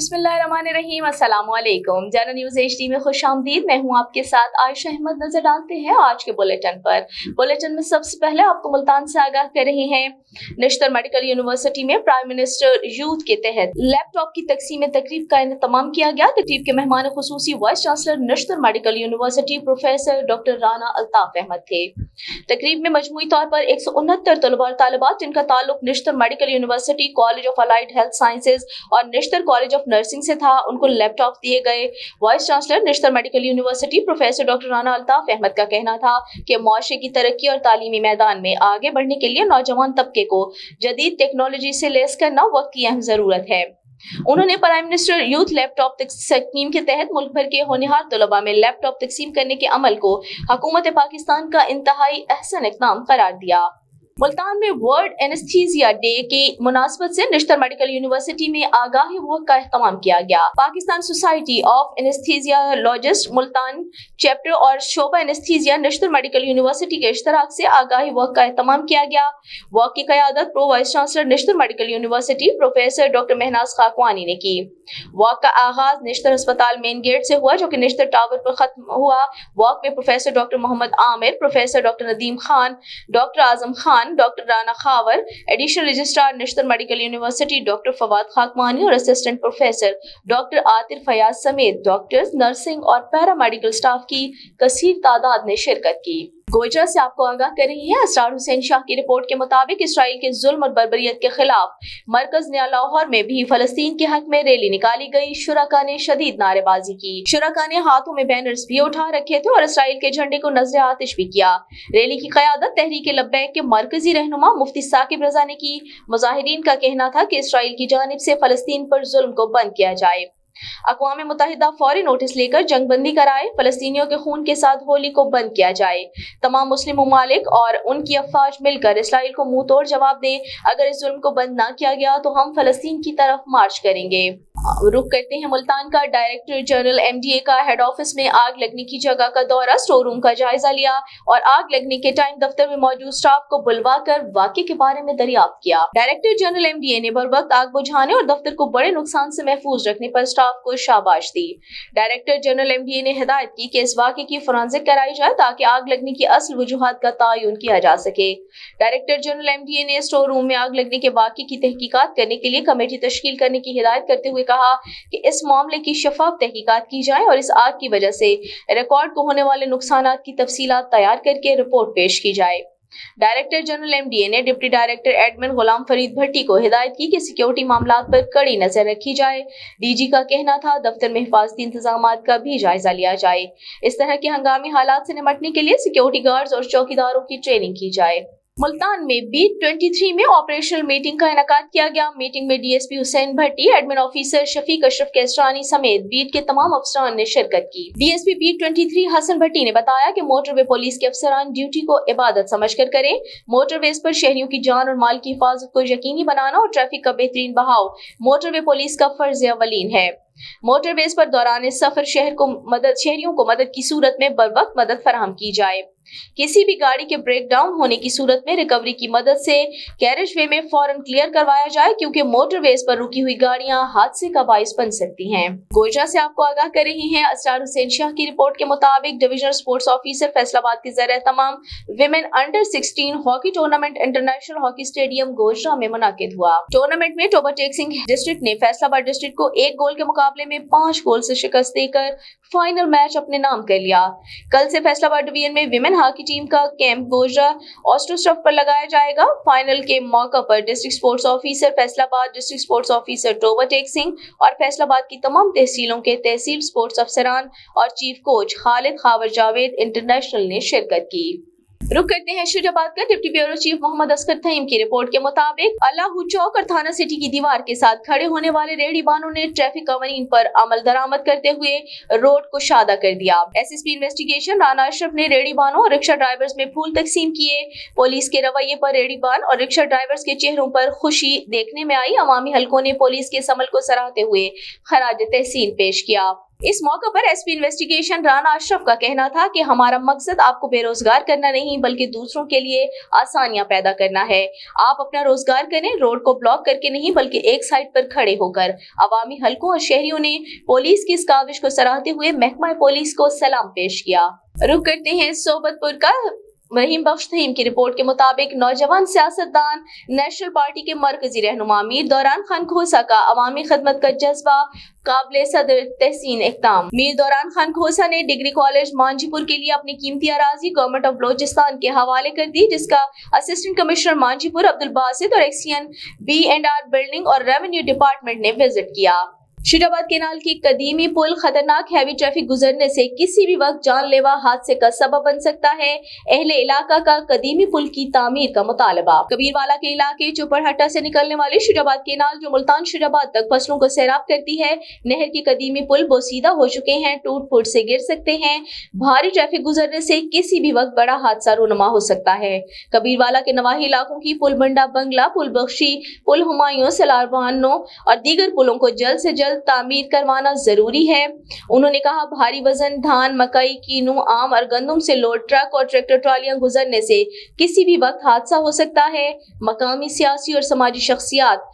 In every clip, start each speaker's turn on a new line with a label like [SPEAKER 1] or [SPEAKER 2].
[SPEAKER 1] बिस्मिल्लाहिर्रहमानिर्रहीम, अस्सलाम वालेकुम। जर्नल न्यूज़ HD में खुश आमदीद। मैं हूँ आपके साथ आयशा अहमद। नजर डालते हैं आज के बुलेटिन पर। बुलेटिन में सबसे पहले आपको मुल्तान से आगाह कर रहे हैं। निश्तर मेडिकल यूनिवर्सिटी में प्राइम मिनिस्टर यूथ के तहत लैपटॉप की तकसीम तकरीब का इंतजाम किया गया। तकरीब के मेहमान खुसूसी vice chancellor Nishtar medical university professor doctor Rana Altaf Ahmed थे। तकरीब में मजमूई तौर पर 169 तलबा और तालिबात जिनका ताल्लुक Nishtar medical university, college of allied health sciences और निश्तर कॉलेज ऑफ नर्सिंग से था, उनको लैपटॉप दिए गए। Vice chancellor Nishtar medical university professor doctor Rana Altaf Ahmad का कहना था कि मुआशरे की तरक्की और तालीमी मैदान में आगे बढ़ने के लिए नौजवान तबके को जदीद टेक्नोलॉजी से लैस करना वक्त की अहम जरूरत है। उन्होंने prime minister youth laptop scheme के तहत मुल्क भर के होनहार तलबा में लैपटॉप तकसीम करने के अमल को हुकूमत पाकिस्तान का इंतहाई अहसन इक़दाम करार दिया। मुल्तान में वर्ल्ड एनेस्थीसिया डे की मुनासबत से निश्तर मेडिकल यूनिवर्सिटी में आगाही वॉक का एहतमाम किया गया। Pakistan society of anaesthesiologist Multan chapter और शोबा एनेस्थीसिया निश्तर मेडिकल यूनिवर्सिटी के इश्तराक से आगाही वॉक का एहतमाम किया गया। वॉक की क़यादत pro vice chancellor Nishtar medical university professor doctor Mahnaz Khakwani ने की। वॉक का आगाज निश्तर अस्पताल मेन गेट से हुआ, जो कि निश्तर टावर पर खत्म हुआ। वॉक में professor doctor Mohammad Amir, professor doctor Nadeem Khan, doctor Azam Khan, doctor Rana Khawar, additional registrar Nishtar medical university doctor Fawad Khakwani और assistant professor doctor Atir Fayyaz समेत डॉक्टर्स, नर्सिंग और पैरामेडिकल स्टाफ की कसीर तादाद ने शिरकत की। गोजरा से आपको आगाह कर रही है। असरार हुसैन शाह की रिपोर्ट के मुताबिक इसराइल के जुल्म और बर्बरियत के खिलाफ मरकज नया लाहौर में भी फलस्तीन के हक में रैली निकाली गई। शुरका ने शदीद नारेबाजी की। शुरका ने हाथों में बैनर्स भी उठा रखे थे और इसराइल के झंडे को नजर आतिश भी किया। रैली की क़यादत तहरीक लब्बैक के मरकजी रहनुमा मुफ्ती साकिब रजा ने की। मुजाहिरीन का कहना था कि इसराइल की जानिब से फलस्तीन पर जुल्म को बंद किया जाए। अक़वाम मुत्तहिदा फौरी नोटिस लेकर जंगबंदी कराए, फलस्तीनियों के खून के साथ होली को बंद किया जाए। तमाम मुस्लिम ममालिक और उनकी अफवाज मिलकर इसराइल को मुंह तोड़ जवाब दें। अगर इस जुल्म को बंद ना किया गया तो हम फलस्तीन की तरफ मार्च करेंगे। रुख करते हैं मुल्तान का। डायरेक्टर जनरल MDA का हेड ऑफिस में आग लगने की जगह का दौरा, स्टोर रूम का जायजा लिया और आग लगने के टाइम दफ्तर में मौजूद स्टाफ को बुलवाकर वाक़े के बारे में दरियाफ्त किया। डायरेक्टर जनरल MDA ने बर वक्त आग बुझाने और दफ्तर को बड़े नुकसान से महफूज रखने पर स्टाफ को शाबाश दी। डायरेक्टर जनरल MDA ने हिदायत की कि इस वाक़े की फोरेंसिक कराई जाए ताकि आग लगने की असल वजूहात का तयन किया जा सके। डायरेक्टर जनरल MDA ने स्टोर रूम में आग लगने के वाक़े की तहकीकात करने के लिए कमेटी तश्कील करने की हिदायत करते हुए कहा कि इस मामले की शफाफ तहकीकात की जाए और इस आग की वजह से रिकॉर्ड को होने वाले नुकसानात की तफसीलात तैयार करके रिपोर्ट पेश की जाए। डायरेक्टर जनरल MDA ने deputy director admin Ghulam Farid भट्टी को हिदायत की कि सिक्योरिटी मामलात पर कड़ी नजर रखी जाए। DG का कहना था दफ्तर में हिफाजती इंतजामात का भी जायजा लिया जाए। इस तरह के हंगामी हालात से निपटने के लिए सिक्योरिटी गार्ड्स और चौकीदारों की ट्रेनिंग की जाए। मुल्तान में बीट 23 में ऑपरेशनल मीटिंग का इनेकाद किया गया। मीटिंग में DSP हुसैन भट्टी, एडमिन ऑफिसर शफीक अशरफ केसरानी समेत बीट के तमाम अफसरान ने शिरकत की। DSP बीट 23 हसन भट्टी ने बताया कि मोटरवे पुलिस के अफसरान ड्यूटी को इबादत समझकर करें। मोटरवेज पर शहरियों की जान और माल की हिफाजत को यकीनी बनाना और ट्रैफिक का बेहतरीन बहाव मोटरवे पुलिस का फर्ज अवलीन है। मोटरवेज पर दौरान सफर शहरियों को मदद की सूरत में बर वक्त मदद फराहम की जाए। किसी भी गाड़ी के ब्रेक डाउन होने की सूरत में रिकवरी की मदद से कैरेज वे में फौरन क्लियर करवाया जाए, क्योंकि मोटरवेज पर रुकी हुई गाड़ियां हादसे का बाइस बन सकती हैं। गोजरा से आपको आगाह कर रही हैं। असरार हुसैन शाह की रिपोर्ट के मुताबिक डिविजनल स्पोर्ट्स ऑफिसर फैसलाबाद के ज़रिए तमाम women under 16 hockey tournament international hockey stadium Gojra में मुनाकिद हुआ। टूर्नामेंट में टोबा टेक सिंह डिस्ट्रिक्ट ने फैसलाबाद डिस्ट्रिक्ट को 1 गोल के मुकाबले में 5 गोल से शिकस्त देकर फाइनल मैच अपने नाम कर लिया। कल से फैसलाबाद डिवीजन में विमेन हॉकी टीम का कैंप गोजरा ऑस्ट्रोस्टफ पर लगाया जाएगा। फाइनल के मौका पर district sports officer Faisalabad, district sports officer Toba Tek Singh और फैसलाबाद की तमाम तहसीलों के तहसील स्पोर्ट्स अफसरान और chief coach Khalid Khawar Javed international ने शिरकत की। रुक करते हैं शुजाबाद का। Deputy bureau chief Mohammad Askar Taheem की रिपोर्ट के मुताबिक अल्लाहू चौक और थाना सिटी की दीवार के साथ खड़े होने वाले रेहड़ी बानों ने ट्रैफिक कवानीन पर अमल दरामद करते हुए रोड को शादा कर दिया। SSP इन्वेस्टिगेशन राना अशरफ ने रेहड़ी बानों और रिक्शा ड्राइवर्स में फूल तकसीम किए। पुलिस के रवैये पर रेहड़ी बान और रिक्शा ड्राइवर्स के चेहरों पर खुशी देखने में आई। अवामी हलकों ने पुलिस के इस अमल को सराहते हुए खराज तहसीन पेश किया। इस मौके पर एसपी इन्वेस्टिगेशन राना अशरफ का कहना था कि हमारा मकसद आपको बेरोजगार करना नहीं बल्कि दूसरों के लिए आसानियां पैदा करना है। आप अपना रोजगार करें, रोड को ब्लॉक करके नहीं बल्कि एक साइड पर खड़े होकर। अवामी हलकों और शहरियों ने पुलिस की इस काविश को सराहते हुए महकमा पुलिस को सलाम पेश किया। रुक करते हैं सोबतपुर का। रहीम बख्श तहीम की रिपोर्ट के मुताबिक नौजवान सियासतदान नेशनल पार्टी के मरकजी रहनुमा मीर दौरान खान खोसा का अवामी खदमत का जज्बा काबिल सदर तहसीन इक़दाम। मीर दौरान खान खोसा ने डिग्री कॉलेज मांझीपुर के लिए अपनी कीमती अराजी गवर्नमेंट ऑफ बलोचिस्तान के हवाले कर दी, जिसका असिस्टेंट कमिश्नर मांझीपुर अब्दुल बासित और एक्सियन B&R बिल्डिंग और रेवेन्यू डिपार्टमेंट ने विजिट किया। शीराबाद केनाल की कदीमी पुल खतरनाक हैवी ट्रैफिक गुजरने से किसी भी वक्त जानलेवा हादसे का सबब बन सकता है। अहले इलाका का कदीमी पुल की तामीर का मुतालबा। कबीरवाला के इलाके चुपड़हट्टा से निकलने वाली शीराबाद केनाल जो मुल्तान शीराबाद तक फसलों को सैराब करती है, नहर की कदीमी पुल बोसीदा हो चुके हैं, टूट फूट से गिर सकते हैं। भारी ट्रैफिक गुजरने से किसी भी वक्त बड़ा हादसा रूनुमा हो सकता है। कबीरवाला के नवाही इलाकों की पुल बंडा बंगला, पुल बख्शी, पुल हुमायूं, सलारवानो और दीगर पुलों को जल्द से जल्द तामीर करवाना जरूरी है। उन्होंने कहा भारी वजन धान, मकई, कीनू, आम और गंदम से लोड ट्रक और ट्रैक्टर ट्रालियां गुजरने से किसी भी वक्त हादसा हो सकता है। मकामी सियासी और समाजी शख्सियात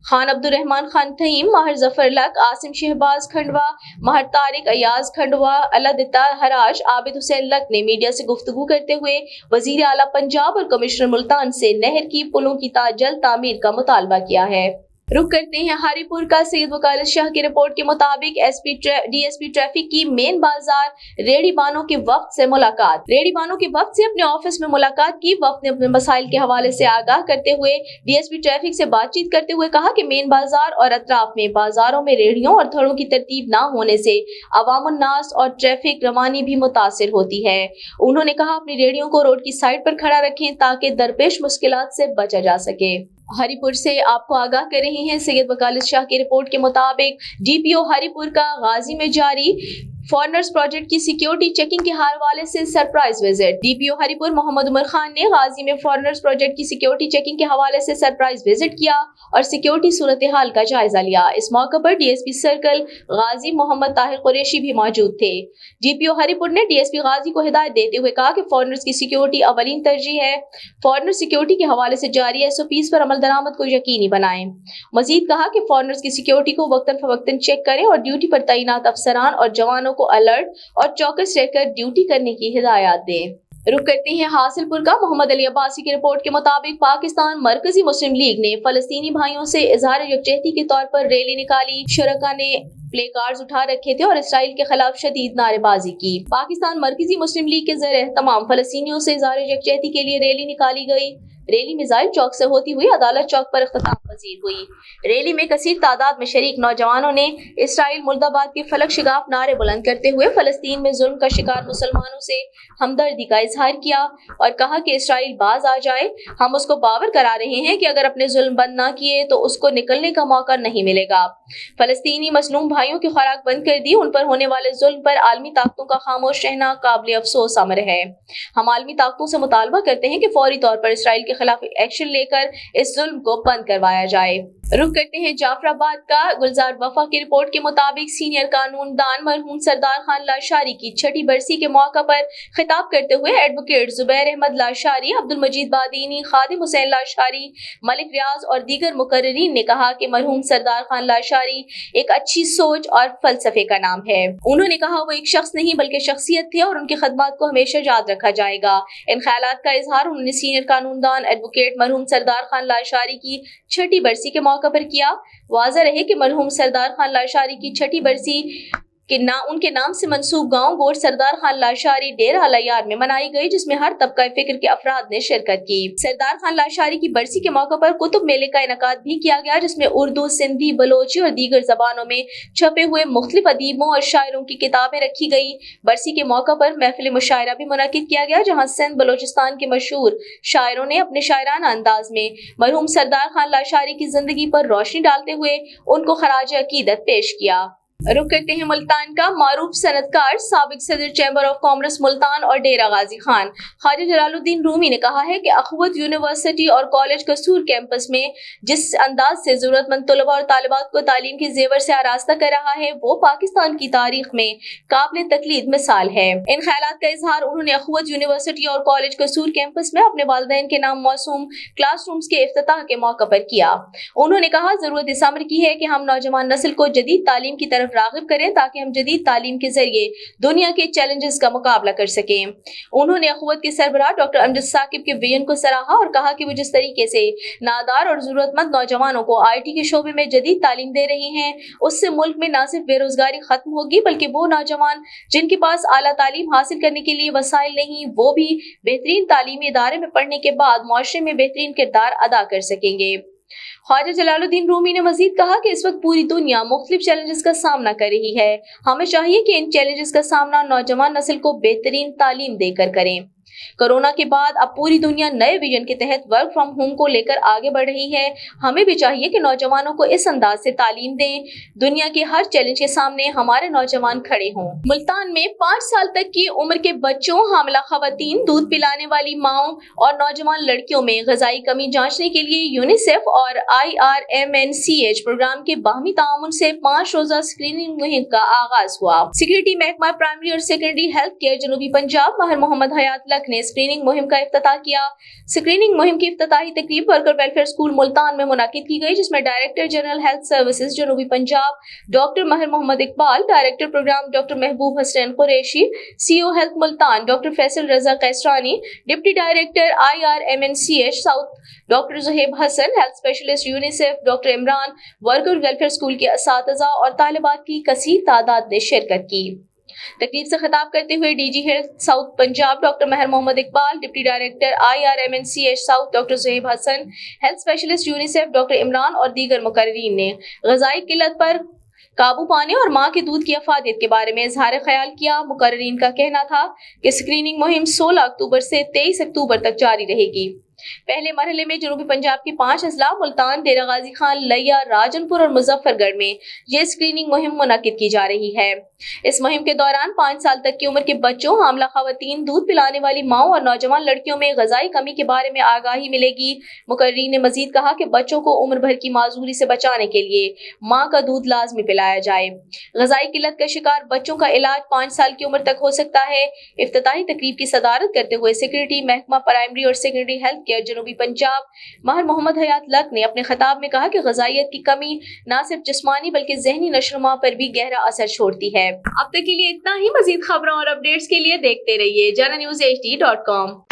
[SPEAKER 1] खान अब्दुर्रहमान खान तहीम, माहिर जफर लक, आसिम शहबाज खंडवा, माहिर तारिक, अयाज खंडवा, अलादिता हराज, आबिद हुसैन लक ने मीडिया से गुफ्तगू करते हुए वजीर आला पंजाब और कमिश्नर मुल्तान से नहर की पुलों की जल्द तामीर का मुतालबा किया है। रुक करते हैं हरिपुर का। सैयद वकालत शाह की रिपोर्ट के मुताबिक डीएसपी ट्रैफिक की मेन बाजार रेडी बानों के वक्त से मुलाकात। रेडी बानों के वक्त से अपने ऑफिस में मुलाकात की। वक्त ने अपने मसाइल के हवाले से आगाह करते हुए डीएसपी ट्रैफिक से बातचीत करते हुए कहा कि मेन बाजार और अतराफ में बाजारों में रेडियों और थड़ों की तरतीब न होने से अवामुन नास और ट्रैफिक रवानी भी मुतासिर होती है। उन्होंने कहा अपनी रेडियों को रोड की साइड पर खड़ा रखें ताकि दरपेश मुश्किलात से बचा जा सके। हरिपुर से आपको आगाह कर रहे हैं सैयद वकालत शाह की रिपोर्ट के मुताबिक डीपीओ हरिपुर का गाजी में जारी फॉरनर्स प्रोजेक्ट की सिक्योरिटी चेकिंग के हवाले से surprise visit. DPO Haripur Mohammad Umar Khan ने गाजी में फॉरनर्स प्रोजेक्ट की सिक्योरिटी चेकिंग के हवाले से सरप्राइज विजिट किया और सिक्योरिटी सूरत हाल का जायजा लिया। इस मौके पर डीएसपी सर्कल गाजी मोहम्मद ताहिर कुरैशी भी मौजूद थे। डीपीओ हरिपुर ने डीएसपी गाजी को हिदायत देते हुए कहा कि फॉरनर्स की सिक्योरिटी अवलीन तरजीह है। फॉरनर सिक्योरिटी के हवाले से जारी SOPs पर अमल दरामद को यकीनी बनाएं। मजीद कहा कि फॉरनर्स की सिक्योरिटी को वक्तन फवक्तन चेक करें और ड्यूटी पर तैनात अफसरान और जवानों को अलर्ट और चौकस रहकर ड्यूटी करने की हिदायत दें। रुक करते हैं हासिलपुर का। मोहम्मद अली अब्बासी की रिपोर्ट के मुताबिक पाकिस्तान मरकजी मुस्लिम लीग ने फलस्तीनी भाइयों से इजहार यकजहती के तौर पर रैली निकाली। शुरका ने प्ले कार्ड्स उठा रखे थे और इसराइल के खिलाफ शदीद नारेबाजी की। पाकिस्तान मरकजी मुस्लिम लीग के ज़रिए तमाम फलस्तीनियों से इजहार यकजहती के लिए रैली निकाली गई। रैली मिसाइल चौक से होती हुई अदालत चौक पर इख्तिताम पजीर हुई। रैली में कसीर तादाद में शरीक नौजवानों ने इसराइल मुर्दाबाद के फलक शिगाफ नारे बुलंद करते हुए फलस्तीन में जुल्म का शिकार मुसलमानों से हमदर्दी का इजहार किया और कहा कि इसराइल बाज आ जाए। हम उसको बावर करा रहे हैं कि अगर अपने जुल्म बंद ना किए तो उसको निकलने का मौका नहीं मिलेगा। फलस्तीनी मजलूम भाइयों की खुराक बंद कर दी। उन पर होने वाले जुल्म पर आलमी ताकतों का खामोश रहना काबिल अफसोस अमर है। हम आलमी ताकतों से मुतालबा करते हैं कि फौरी तौर पर इसराइल के खिलाफ एक्शन लेकर इस जुल्म को बंद करवाया जाए। रुख करते हैं जाफराबाद का। गुलजार वफा की रिपोर्ट के मुताबिक सीनियर कानूनदान मरहूम सरदार खान लाशारी की 6ठी बरसी के मौका पर खिताब करते हुए एडवोकेट जुबैर अहमद लाशारी, अब्दुल मजीद बादीनी, खादिम हुसैन लाशारी, मलिक रियाज और दीगर मुकर्रिरीन ने कहा कि मरहूम सरदार खान लाशारी एक अच्छी सोच और फलसफे का नाम है। उन्होंने कहा वो एक शख्स नहीं बल्कि शख्सियत थे और उनकी खदमात को हमेशा याद रखा जाएगा। इन ख्यालात का इजहार उन्होंने सीनियर कानूनदान एडवोकेट मरहूम सरदार खान लाशारी की 6ठी बरसी के मौका पर किया। वाज़ेह रहे कि मरहूम सरदार खान लाशारी की 6ठी बरसी के उनके नाम से मंसूब गांव गोट सरदार खान लाशारी डेरा अलयार में मनाई गई, जिसमें हर तबका फिक्र के अफराद ने शिरकत की। सरदार खान लाशारी की बरसी के मौके पर कुतुब मेले का इनकाद भी किया गया, जिसमें उर्दू, सिंधी, बलोची और दीगर जबानों में छपे हुए मुख्तलिफ अदीबों और शायरों की किताबें रखी गई। बरसी के मौके पर महफिल मुशायरा भी मुनक्किद किया गया, जहाँ सिंध बलोचिस्तान के मशहूर शायरों ने अपने शायराना अंदाज में मरहूम सरदार खान लाशारी की जिंदगी पर रोशनी डालते हुए उनको खराज अकीदत पेश किया। रुक करते हैं मुल्तान का। मारूफ सनतकार, साबिक सदर चैम्बर ऑफ कॉमर्स मुल्तान और डेरा गाजी खान ख्वाजा जलालुद्दीन रूमी ने कहा है कि अखवत यूनिवर्सिटी और कॉलेज कसूर कैंपस में जिस अंदाज से जरूरतमंद तलबा और तालिबात को तालीम के जेवर से आरास्ता कर रहा है वो पाकिस्तान की तारीख में काबिल तकलीद मिसाल है। इन ख्यालात का इजहार उन्होंने अखवत यूनिवर्सिटी और कॉलेज कसूर कैंपस में अपने वालिदैन के नाम मौसूम क्लासरूम्स के इफ्तिताह के मौके पर किया। उन्होंने कहा, जरूरत इस अमर की है कि हम नौजवान नस्ल को जदीद तालीम की तरफ राग़िब करें ताकि हम जदीद तालीम के जरिए दुनिया के चैलेंजेस का मुकाबला कर सकें। उन्होंने अखवत के सरबराह डॉक्टर अमजद साकिब के विजन को सराहा और कहा कि वो जिस तरीके से नादार और जरूरतमंद नौजवानों को IT के शोबे में जदीद तालीम दे रहे हैं, उससे मुल्क में न सिर्फ बेरोजगारी खत्म होगी बल्कि वो नौजवान जिनके पास आला तालीम हासिल करने के लिए वसाइल नहीं, वो भी बेहतरीन तालीमी इदारे में पढ़ने के बाद मुआशरे में बेहतरीन किरदार अदा कर सकेंगे। ख्वाजा जलालुद्दीन रूमी ने मजीद कहा कि इस वक्त पूरी दुनिया मुख्तलिफ चैलेंजेस का सामना कर रही है। हमें चाहिए कि इन चैलेंजेस का सामना नौजवान नस्ल को बेहतरीन तालीम देकर करें। कोरोना के बाद अब पूरी दुनिया नए विजन के तहत वर्क फ्रॉम होम को लेकर आगे बढ़ रही है। हमें भी चाहिए कि नौजवानों को इस अंदाज से तालीम दें, दुनिया के हर चैलेंज के सामने हमारे नौजवान खड़े हों। मुल्तान में 5 साल तक की उम्र के बच्चों, हामिला खवातीन, दूध पिलाने वाली माओं और नौजवान लड़कियों में ग़िज़ाई कमी जांचने के लिए यूनिसेफ और IRMNCH प्रोग्राम के बाहमी ताउन से 5 रोजा स्क्रीनिंग मुहिम का आगाज हुआ। सिक्योरिटी महकमा प्राइमरी और सेकेंडरी हेल्थ केयर जनूबी पंजाब महर मोहम्मद हयात लक ने स्क्रीनिंग मुहिम का इफ्तिताह किया। स्क्रीनिंग मुहिम की इफ्तिताही तकरीब वर्कर वेलफेयर स्कूल मुल्तान में मुनाकिद की गई, जिसमें डायरेक्टर जनरल हेल्थ सर्विसेज जनूबी Punjab doctor Mehar Mohammad Iqbal, director program doctor Mehboob Hasan Qureshi, CO health Multan doctor Faisal Raza Kaisrani, deputy director IRMNCH south doctor Zuhaib Hasan, health specialist UNICEF doctor Imran, worker welfare school के असातिज़ा और तालिबात की कसीर तादाद ने शिरकत की। तकरीब से खिताब करते हुए DG health south Punjab doctor Mehar Mohammad Iqbal, deputy director IRMNCH south doctor Zuhaib Hasan, health specialist UNICEF doctor Imran और दीगर मुकर्रीरीन ने ग़िज़ाई किल्लत पर काबू पाने और माँ के दूध की अफादियत के बारे में इजहार ख्याल किया। मुकर्रीरीन का कहना था कि स्क्रीनिंग मुहिम 16 अक्टूबर से 23 अक्टूबर तक जारी रहेगी। पहले मरहले में जनूबी पंजाब के 5 अजला मुल्तान, डेरा गाजी खान, लैया, राजनपुर और मुजफ्फरगढ़ में यह स्क्रीनिंग मुहिम मुनाकिद की जा रही है। इस मुहिम के दौरान 5 साल तक की उम्र के बच्चों, हामिला खवातीन, दूध पिलाने वाली माओं और नौजवान लड़कियों में ग़िज़ाई कमी के बारे में आगाही मिलेगी। मुकर्रीरीन ने मजीद कहा कि बच्चों को उम्र भर की माजूरी से बचाने के लिए माँ का दूध लाजमी पिलाया जाए। ग़िज़ाई किल्लत का शिकार बच्चों का इलाज 5 साल की उम्र तक हो सकता है। इफ्तिताही तकरीब की सदारत करते हुए सिक्योरिटी महकमा प्राइमरी और सेकेंडरी हेल्थ जनूबी पंजाब महर मोहम्मद हयात लक ने अपने खिताब में कहा कि ग़िज़ाइयत की कमी न सिर्फ जिस्मानी बल्कि ज़हनी नशोनुमा पर भी गहरा असर छोड़ती है। अब तक के लिए इतना ही। मज़ीद खबरों और अपडेट्स के लिए देखते रहिए JanaNewsHD.com।